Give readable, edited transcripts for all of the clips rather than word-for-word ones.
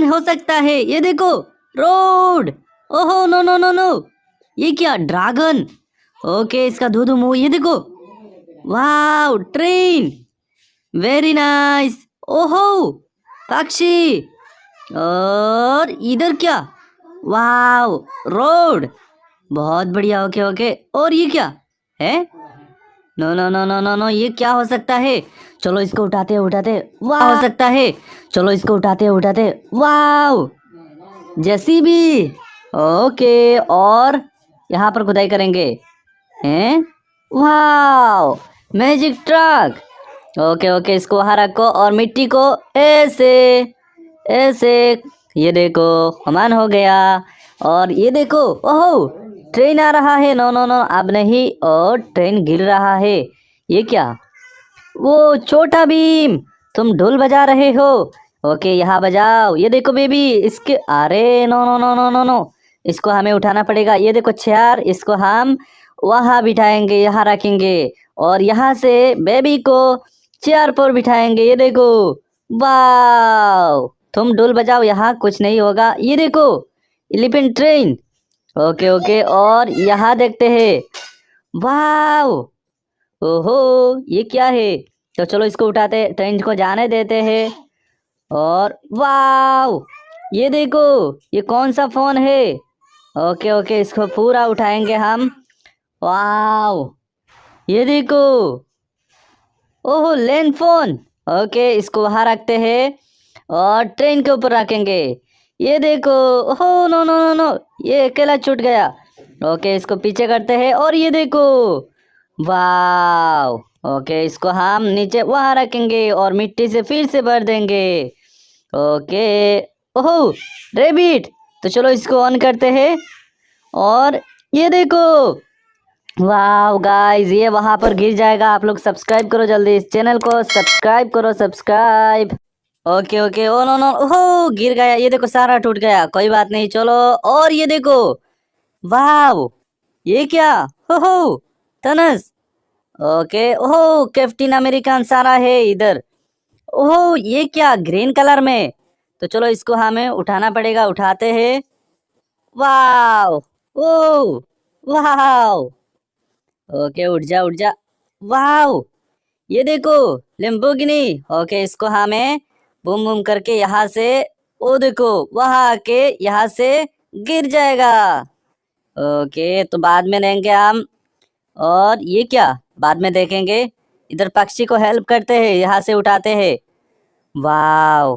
हो सकता है। ये देखो, रोड। ओहो, नो नो नो नो, ये क्या, ड्रैगन। ओके, इसका धू धू मुंह, ये देखो। Wow, train, very nice. ओहो, पक्षी। और इधर क्या, वाओ, रोड, बहुत बढ़िया। ओके ओके, और ये क्या है? No no no no no no, ये क्या हो सकता है? चलो इसको उठाते उठाते, वाह हो सकता है। चलो इसको उठाते उठाते, वाओ, जेसीबी। ओके, और यहाँ पर खुदाई करेंगे हैं। Wow, magic truck. Okay okay, इसको वहाँ रखो और मिट्टी को ऐसे ऐसे, ये देखो, हमान हो गया। और ये देखो, ओहो, ट्रेन आ रहा है। नो नो नो, अब नहीं, और ट्रेन गिर रहा है। ये क्या, वो छोटा भीम, तुम ढोल बजा रहे हो। ओके, यहाँ बजाओ। ये देखो बेबी, इसके, अरे no no no no no no, इसको हमें उठाना पड़ेगा। ये देखो चेयर, इसको हम वहाँ बिठाएंगे, यहाँ रखेंगे, और यहाँ से बेबी को चेयर पर बिठाएंगे। ये देखो, वाह, तुम ढोल बजाओ, यहाँ कुछ नहीं होगा। ये देखो, एलिफेंट ट्रेन। ओके ओके, और यहाँ देखते हैं। वाह, ओहो, ये क्या है? तो चलो इसको उठाते, ट्रेन को जाने देते हैं। और वाव, ये देखो, ये कौन सा फोन है? ओके ओके, इसको पूरा उठाएंगे हम। वाव, ये देखो, ओहो, लैंड फोन। ओके, इसको वहाँ रखते हैं और ट्रेन के ऊपर रखेंगे। ये देखो, ओहो, नो नो नो नो, ये अकेला छूट गया। ओके, इसको पीछे करते हैं, और ये देखो, वाव। ओके, इसको हम नीचे वहाँ रखेंगे और मिट्टी से फिर से भर देंगे। ओके, ओहो, रेबिट। तो चलो इसको ऑन करते हैं, और ये देखो, वाह गाइस, ये वहां पर गिर जाएगा। आप लोग सब्सक्राइब करो, जल्दी इस चैनल को सब्सक्राइब करो, subscribe. Okay okay, oh no no, ओहो, गिर गया। ये देखो, सारा टूट गया, कोई बात नहीं, चलो। और ये देखो, वाह, ये क्या, हो तनस। ओके, ओहो, कैप्टन अमेरिकन सारा है इधर। ओहो, ये क्या, ग्रीन कलर में। तो चलो इसको हमें उठाना पड़ेगा, उठाते हैं। वाह, ओ, वाह। ओके, उठ जा उठ जा। वाह, ये देखो, लेम्बोर्गिनी। ओके, इसको हमें बूम बूम करके यहाँ से, ओ देखो, वहाँ आके यहाँ से गिर जाएगा। ओके, तो बाद में लेंगे हम। और ये क्या, बाद में देखेंगे। इधर पक्षी को हेल्प करते हैं, यहाँ से उठाते हैं। वाह,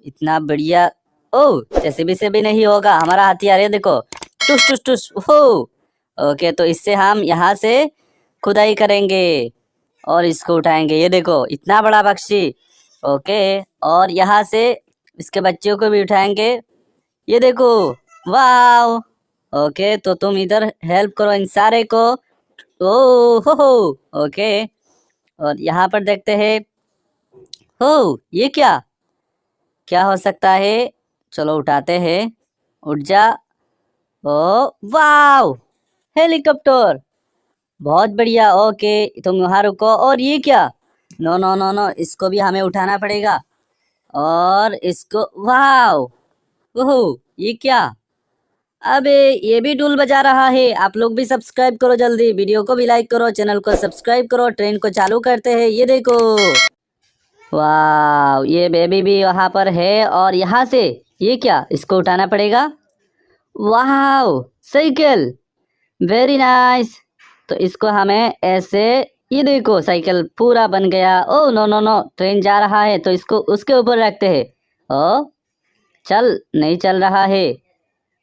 इतना बढ़िया। ओ, जेसीबी से भी नहीं होगा हमारा हथियार, ये देखो, टुस टुस टुस हो। ओके, तो इससे हम यहाँ से खुदाई करेंगे और इसको उठाएंगे। ये देखो, इतना बड़ा पक्षी। ओके, और यहाँ से इसके बच्चों को भी उठाएंगे। ये देखो, वाह। ओके, तो तुम इधर हेल्प करो इन सारे को। ओ हो, ओके, और यहाँ पर देखते हैं। हो, ये क्या, क्या हो सकता है? चलो उठाते हैं, उठ जा। ओ, वाव, हेलीकॉप्टर, बहुत बढ़िया। ओके, तुम वहाँ रुको। और ये क्या, नो नो नो नो, इसको भी हमें उठाना पड़ेगा। और इसको, वाव, ओहो, ये क्या, अबे, ये भी डुल बजा रहा है। आप लोग भी सब्सक्राइब करो, जल्दी वीडियो को भी लाइक करो, चैनल को सब्सक्राइब करो। ट्रेन को चालू करते हैं। ये देखो, वाह, ये बेबी भी वहां पर है। और यहाँ से, ये क्या, इसको उठाना पड़ेगा। वाह, साइकिल, वेरी नाइस। तो इसको हमें ऐसे, ये देखो, साइकिल पूरा बन गया। Oh no no no, train जा रहा है, तो इसको उसके ऊपर रखते हैं। ओ, चल, नहीं चल रहा है।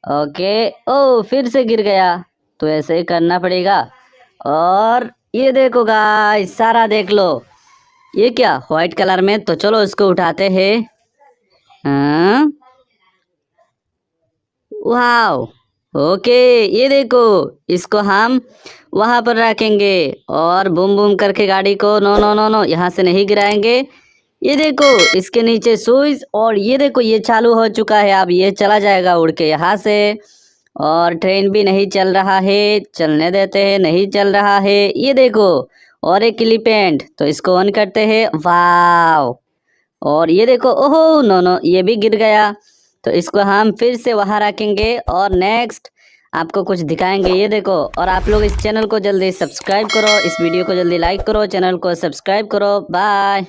ओके, ओ, फिर से गिर गया, तो ऐसे ही करना पड़ेगा। और ये देखो गाइस, सारा देख लो, ये क्या, व्हाइट कलर में। तो चलो इसको उठाते हैं। हाँ, वाओ, ओके, ये देखो, इसको हम वहां पर रखेंगे और बूम बूम करके गाड़ी को, नो नो नो नो, यहाँ से नहीं गिराएंगे। ये देखो, इसके नीचे स्विच, और ये देखो, ये चालू हो चुका है। अब ये चला जाएगा उड़ के यहाँ से। और ट्रेन भी नहीं चल रहा है, चलने देते हैं, नहीं चल रहा है। ये देखो, और एक एलिफेंट, तो इसको ऑन करते हैं। वाव, और ये देखो, ओहो, नो नो, ये भी गिर गया। तो इसको हम फिर से वहाँ रखेंगे और नेक्स्ट आपको कुछ दिखाएंगे, ये देखो। और आप लोग इस चैनल को जल्दी सब्सक्राइब करो, इस वीडियो को जल्दी लाइक करो, चैनल को सब्सक्राइब करो। बाय।